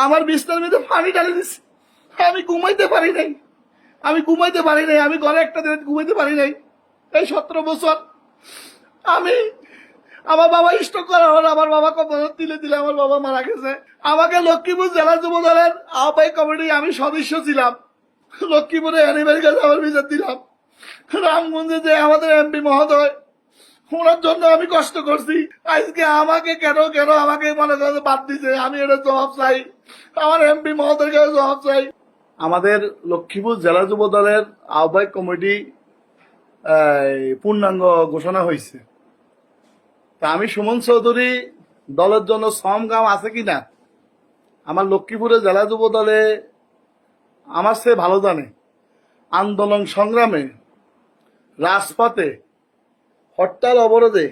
আমার বিছনার মধ্যে পানি ঢালে দিছে। আমি ঘুমাইতে পারি নাই, আমি ঘরে একটা দিন ঘুমাইতে পারি নাই। এই 17 বছর আমি, আমার বাবা স্ট্রোক করা হলো, আমার বাবা কবর দিলে দিলে আমার বাবা মারা গেছে। আমাকে লক্ষ্মীপুর জেলা যুব দলের আহ্বায়ক কমিটি আমি সদস্য ছিলাম। লক্ষ্মীপুরে অ্যানিমেল কাছে আমার বিচার দিলাম। রামগঞ্জে যে আমাদের এমপি মহোদয়, ওনার জন্য আমি কষ্ট করছি। আজকে আমাকে কেন কেন আমাকে মনে করে বাদ দিছে, আমি এটা জবাব চাই, আমার এমপি মহোদয়কে জবাব চাই। আমাদের লক্ষ্মীপুর জেলা যুব দলের আহ্বায়ক কমিটি পূর্ণাঙ্গ ঘোষণা হয়েছে। তা আমি সুমন চৌধুরী দলের জন্য শ্রম কাম আছে কিনা আমার লক্ষ্মীপুরে জেলা যুব দলে আমার সে ভালো জানে। আন্দোলন সংগ্রামে, রাজপথে, হরতাল অবরোধে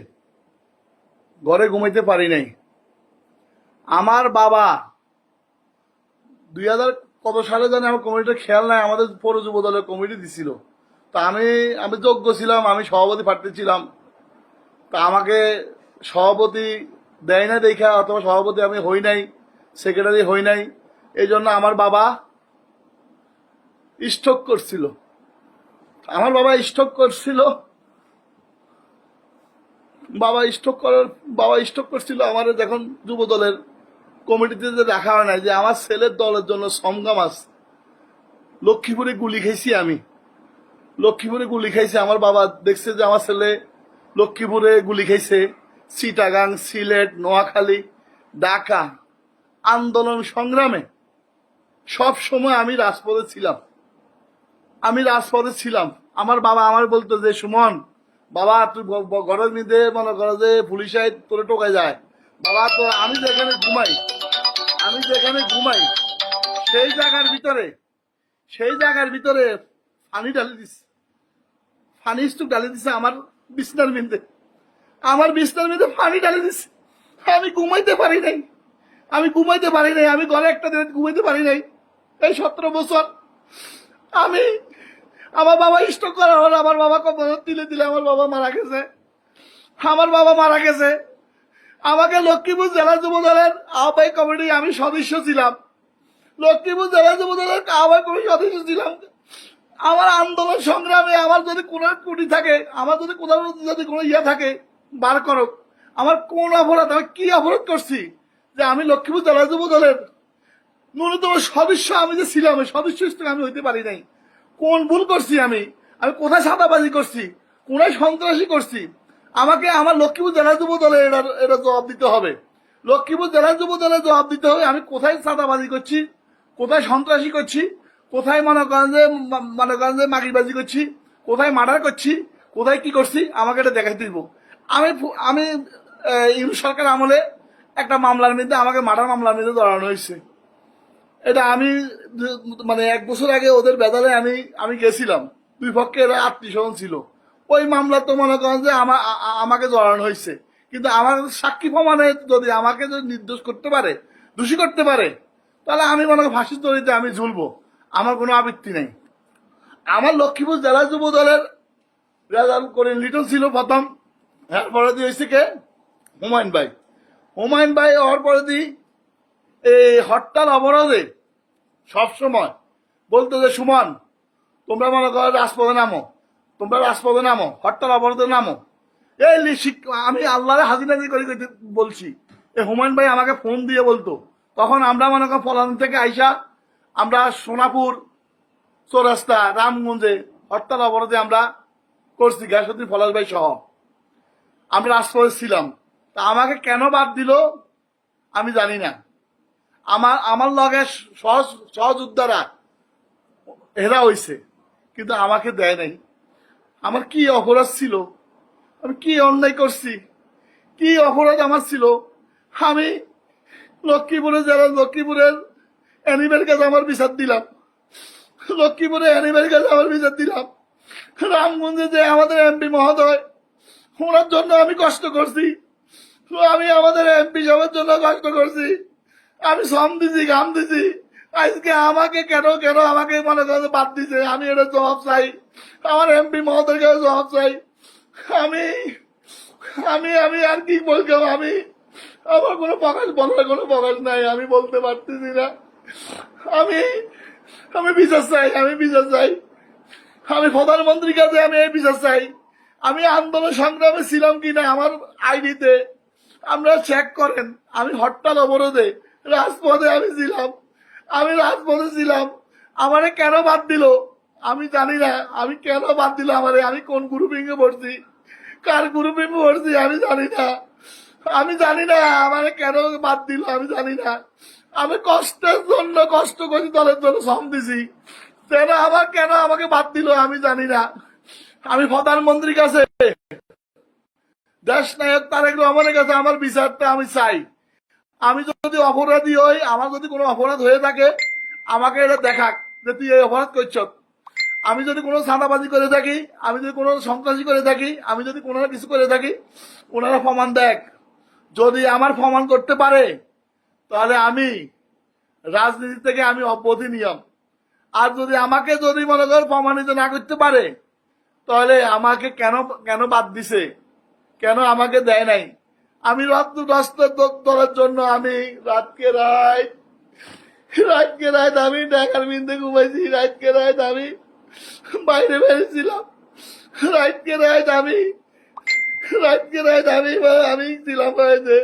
ঘরে ঘুমাইতে পারি নাই। আমার বাবা 2000 কত সালে জানে আমার কমিটির খেয়াল নাই, আমাদের পৌর যুব দলের কমিটি দিছিল। তা আমি যোগ্য ছিলাম, আমি সভাপতি প্রার্থী ছিলাম। তা আমাকে সভাপতি দেয় না দেখা, অথবা সভাপতি আমি হই নাই, সেক্রেটারি হই নাই। এই জন্য আমার বাবা স্ট্রোক করছিল। বাবা স্ট্রোক করছিল। আমার যখন যুব দলের কমিটিতে যে রাখা হয় নাই, যে আমার ছেলের দলের জন্য সংগ্রাম আছে। লক্ষ্মীপুরে গুলি খাইছি আমি, আমার বাবা দেখছে যে আমার ছেলে লক্ষ্মীপুরে গুলি খাইছে, চিটাগাং, সিলেট, নোয়াখালী, ঢাকা। আন্দোলন সংগ্রামে সব সময় আমি রাজপথে ছিলাম। আমার বাবা আমার বলতো যে সুমন বাবা তুই ঘরের মধ্যে মনে করো যে পুলিশে তোরে টোকায় যায় বাবা, তো আমি যেখানে ঘুমাই সেই জায়গার ভিতরে পানি ঢালি দিছে, পানি স্টুক ঢালি দিছে আমার বিছনার মধ্যে পানি ঢালি দিছে। আমি ঘুমাইতে পারি নাই, আমি ঘরে একটা দিন ঘুমাইতে পারি নাই। এই 17 বছর আমি, আমার বাবা স্ট্রোক করা হলো, আমার বাবা কবর দিলে দিলে আমার বাবা মারা গেছে। আমাকে লক্ষ্মীপুর জেলা যুব দলের আহ্বায়ক কমিটি আমি সদস্য ছিলাম। আমার আন্দোলন সংগ্রামে আমার যদি কোনো ত্রুটি থাকে, আমার যদি কোথাও যদি কোনো থাকে বার করো। আমার কোন অপরাধ, আমি কি অপরাধ করছি যে আমি লক্ষ্মীপুর জেলা যুব দলের ন্যূনতম সদস্য আমি যে ছিলাম, সদস্য আমি হইতে পারি নাই। কোন ভুল করছি আমি কোথায় সাদাবাজি করছি, কোথায় সন্ত্রাসী করছি? আমাকে আমার লক্ষ্মীপুর জেলা যুব দলে এটা জবাব দিতে হবে। আমি কোথায় সাদাবাজি করছি, কোথায় সন্ত্রাসী করছি, কোথায় মনে করেন যে মাগিবাজি করছি, কোথায় মার্ডার করছি, কোথায় কি করছি, আমাকে এটা দেখাই দিব। আমি ইউনুস সরকার আমলে একটা মামলার মধ্যে আমাকে মার্ডার মামলার মধ্যে ধরানো হয়েছে। এটা আমি 1 বছর আগে ওদের বেদালে আমি গেছিলাম, দুই পক্ষে এরা আত্মীয় ছিল। ওই মামলা তো মনে করেন যে আমাকে জড়ানো হয়েছে, কিন্তু আমার সাক্ষী প্রমাণে যদি আমাকে যদি নির্দোষ করতে পারে, দোষী করতে পারে, তাহলে আমি মনে করি ফাঁসির দড়িতে আমি ঝুলবো, আমার কোনো আপত্তি নেই। আমার লক্ষ্মীপুর জেলা যুব দলের রেজাল্ট করে লিটন ছিল প্রথম, এরপরে দিয়ে হয়েছে কে হুমায়ুন ভাই হওয়ার পরে দিই এই হরতাল অবরোধে সবসময় বলতো যে সুমন তোমরা মনে করো রাজপথে নামো, হরতাল অবরোধে নামো। আমি আল্লাহরে হাজির করে বলছি, এই হুমায়ুন ভাই আমাকে ফোন দিয়ে বলতো। তখন আমরা মনে করো ফলান থেকে আইসা আমরা সোনাপুর, চৌরাস্তা, রামগঞ্জে হরতাল অবরোধে আমরা করছি, গ্যাসতী ফলাস ভাই সহ আমরা রাজপথে ছিলাম। তা আমাকে কেন বাদ দিল আমি জানি না। আমার লগে সহযোদ্ধারা এরা হয়েছে, কিন্তু আমাকে দেয় নাই। আমার কি অপরাধ ছিল, আমি কি অন্যায় করছি, কি অপরাধ আমার ছিল? আমি লক্ষ্মীপুরের অ্যানিমেল কাছে আমার বিচার দিলাম, রামগঞ্জে যে আমাদের এমপি মহোদয়, ওনার জন্য আমি কষ্ট করছি, আমি আমাদের এমপি সবার জন্য কষ্ট করছি, আমি শ্রম দিছি, ঘাম দিছি। আজকে আমাকে কেন আমাকে মনে করে বাদ দিছে, আমি এটা জবাব চাই, আমার এমপি মহোদয়কে জবাব চাই। আমি আমি আমি আর কি বলতাম, আমার কোনো প্রকাশ বলার কোনো প্রকাশ নাই, আমি বলতে পারতেছি না। আমি আমি বিচার চাই, আমি বিচার চাই। আমি প্রধানমন্ত্রীর কাছে আমি এই বিচার চাই। আমি আন্দোলন সংগ্রামে ছিলাম কিনা আমার আইডিতে আমরা চেক করেন। আমি হরতাল অবরোধে রাজপথে আমি ছিলাম, আমি রাজপথে ছিলাম। আমারে কেন বাদ দিল আমি জানি না। আমি কেন বাদ দিল আমারে? আমি কোন গ্রুপিং এ পড়ছি, কার গ্রুপিং এ পড়ছি আমি জানি না। আমি জানি না আমারে কেন বাদ দিল, আমি জানি না। আমি কষ্টের জন্য কষ্ট করি, দলের জন্য শ্রম দিছি, কেন আমাকে বাদ দিল আমি জানি না। আমি প্রধানমন্ত্রীর কাছে, দেশ নায়ক তারেক রহমানের কাছে আমার বিচারটা আমি চাই। আমি যদি অপরাধী হই, আমার যদি কোনো অপরাধ হয়ে থাকে, আমাকে এটা দেখাক যে তুই এই অপরাধ করছ। আমি যদি কোনো চাঁদাবাজি করে থাকি, আমি যদি কোনো সন্ত্রাসী করে থাকি, আমি যদি কোনো কিছু করে থাকি, ওনারা প্রমাণ দেখ। যদি আমার প্রমাণ করতে পারে তাহলে আমি রাজনীতি থেকে আমি অব্যাহতি নিয়ম। আর যদি আমাকে যদি মনে কর প্রমাণিত না করতে পারে, তাহলে আমাকে কেন কেন বাদ দিছে, কেন আমাকে দেয় নাই? আমি দলের জন্য আমি রাতকে রাত আমি ঢাকার বিন্দে ঘুমাইছি, রাতকে রাত আমি বাইরে বেরিয়েছিলাম, রাতকে রাত আমি আমি ছিলাম হয়েছে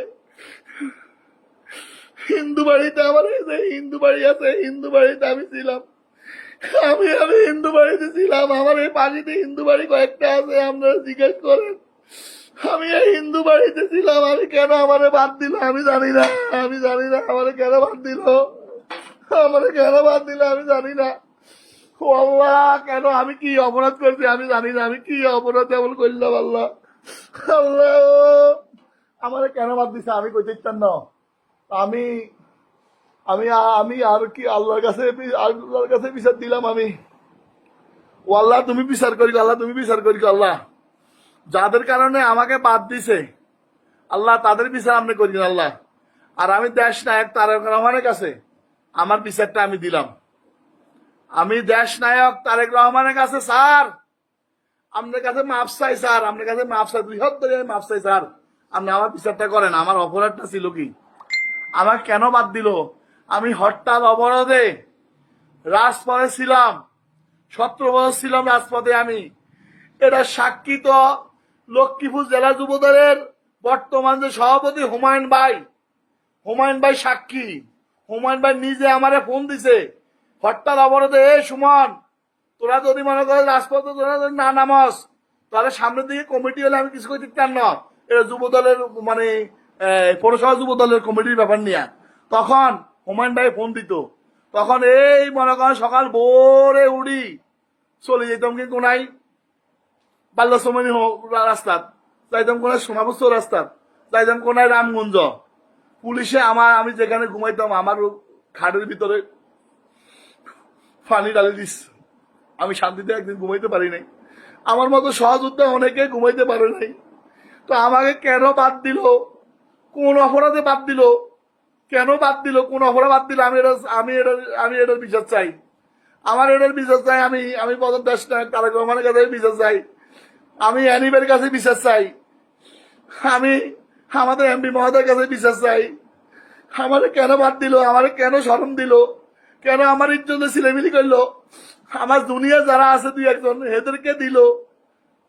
হিন্দু বাড়িতে। আমার হিন্দু বাড়ি আছে, হিন্দু বাড়িতে আমি ছিলাম। আমি হিন্দু বাড়িতে ছিলাম। আমার এই পাশিতে হিন্দু বাড়ি কয়েকটা আছে, আপনারা জিজ্ঞেস করেন। আমি এই হিন্দু বাড়িতে ছিলাম। আমি কেন আমারে বাদ দিল আমি জানি না, আমি জানি না আমারে কেন বাদ দিল, আমারে কেন বাদ দিল আমি জানি না। ও আল্লাহ, কেন আমি কি অপরাধ করছি আমি জানি না। আমি কি অপরাধ এমন করলাম আল্লাহ, আল্লাহ আমারে কেন বাদ দিছে আমি কইতে চান না। আমি আমি আমি আর কি আল্লাহর কাছে বিচার দিলাম আমি। ও আল্লাহ তুমি বিচার করি, আল্লাহ তুমি বিচার করি আল্লাহ। যাদের কারণে আমাকে বাদ দিছে আল্লাহ, তাদের বিচার আপনি করি আল্লাহ। আর আমি দেশ নায়ক তারেক রহমানের কাছে আমার বিচারটা আমি দিলাম। আমি দেশ নায়ক তারেক রহমানের কাছে স্যার আপনার কাছে মাফ চাই, স্যার আপনার কাছে মাফ চাই, বৃহত্তর মাফ চাই স্যার। আপনি আমার বিচারটা করেন। আমার অপরাধটা ছিল কি, আমাকে কেন বাদ দিল? আমি হরতাল অবরোধে রাজপথে ছিলাম, 17 বছর ছিলাম রাজপথে আমি। এটা সাক্ষী তো লক্ষ্মীপুর জেলা যুবদলের বর্তমান যে সভাপতি হুমায়ুন ভাই সাক্ষী। হুমায়ুন ভাই নিজে আমারে ফোন দিছে হরতাল অবরোধে, এ সুমন তোরা যদি মনে করে রাজপথে তোরা যদি না নামস তাহলে সামনের দিকে কমিটি হলে আমি কিছু করতে চান না। এটা যুবদলের মানে পৌরসভা যুবদলের কমিটির ব্যাপার নিয়ে। তখন হুমায়ুন ভাই ফোন দিত, তখন এই মনে করেন সকাল ভোরে উড়ি চলে যেতাম কি কোনাই বাল্যসমনি রাস্তার, যাইতাম কোনায় সোনাবস্ত রাস্তার, যাইতাম কোনায় রামগঞ্জ। পুলিশে আমি যেখানে ঘুমাইতাম আমার খাটের ভিতরে পানি ডালি দিস। আমি শান্তিতে একদিন ঘুমাইতে পারি নাই। আমার মতো সহযোদ্ধা অনেকে ঘুমাইতে পারে নাই। তো আমাকে কেন বাদ দিল, কোন অপরাধে বাদ দিল, কেন বাদ দিল, কোন অপরাধ বাদ দিল, আমি এটার বিচার চাই। আমার এটার বিচার চাই। আমি প্রধান দেশ নায়ক তারেক রহমানের কাছে বিচার চাই। আমি অ্যানিবের কাছে বিচার চাই। আমি আমাদের এমপি মহোদয়ের কাছে বিচার চাই। আমারে কেন বাদ দিল, আমারে কেন শরম দিল, কেন আমার ইজ্জতে ছিলেমিলি করলো। আমার দুনিয়া যারা আছে দুই একজন এদেরকে দিল।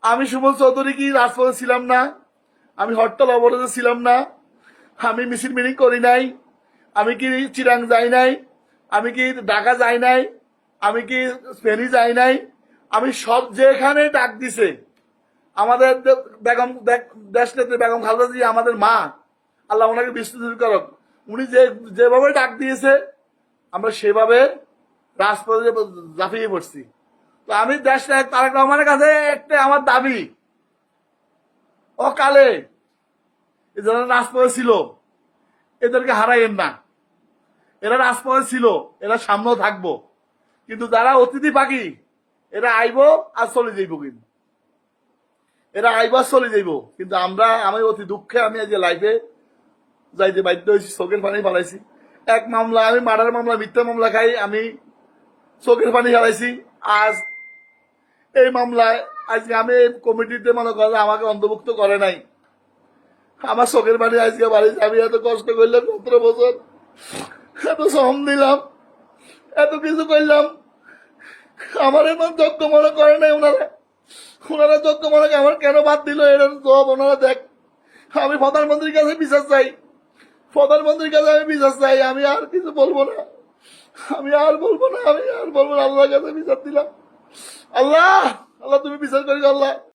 আমি সুমন চৌধুরী কি রাজপথে ছিলাম না? আমি হরতাল অবরোধে ছিলাম না? আমি মিছিল মিটিং করি নাই? আমি কি চিরাং যাই নাই? আমি কি ঢাকা যাই নাই? আমি কি ফেনী যাই নাই? আমি সব যেখানে ডাক দিছে আমাদের বেগম দেশ নেত্রী বেগম খালেদা জি, আমাদের মা, আল্লাহ ওনাকে বিস্তৃত করক, উনি যেভাবে ডাক দিয়েছে আমরা সেভাবে রাজপথে ঝাঁপিয়ে পড়ছি। তো আমি দেশ নায়ক তারেক রহমানের কাছে একটা আমার দাবি, অকালে যারা রাজপথে ছিল এদেরকে হারাইয়েন না। এরা রাজপথে ছিল, এরা সামনেও থাকবো, কিন্তু যারা অতিথি পাখি এরা আইব আর চলে যাইব। কিন্তু এরা আইব আর চলে যাইব। কিন্তু আমি অতি দুঃখে আমি আজ লাইফে যাইতে বাধ্য হয়েছি, চোখের পানি ফালাইছি। এক মামলা আমি মার্ডার মামলা, মিথ্যা মামলা খাই আমি চোখের পানি ফেলাইছি। আজ এই মামলায় আজকে আমি কমিটিতে মনে করেন আমাকে অন্তর্ভুক্ত করে নাই। আমার চোখের বাড়ি আজকে বাড়িতে, আমি এত কষ্ট করলাম 17 বছর, এত শ্রম দিলাম, এত কিছু করলাম, আমার এমন যোগ্য মনে করে নাই ওনারা। ওনারা যোগ্য মনে করে আমার কেন বাদ দিল এটা সব ওনারা দেখ। আমি প্রধানমন্ত্রীর কাছে বিচার চাই, প্রধানমন্ত্রীর কাছে আমি বিচার চাই। আমি আর কিছু বলবো না, আমি আর বলবো না, আমি আর বলবো না। আল্লাহর কাছে বিচার দিলাম। আল্লাহ, আল্লাহ তুমি বিচার করি আল্লাহ।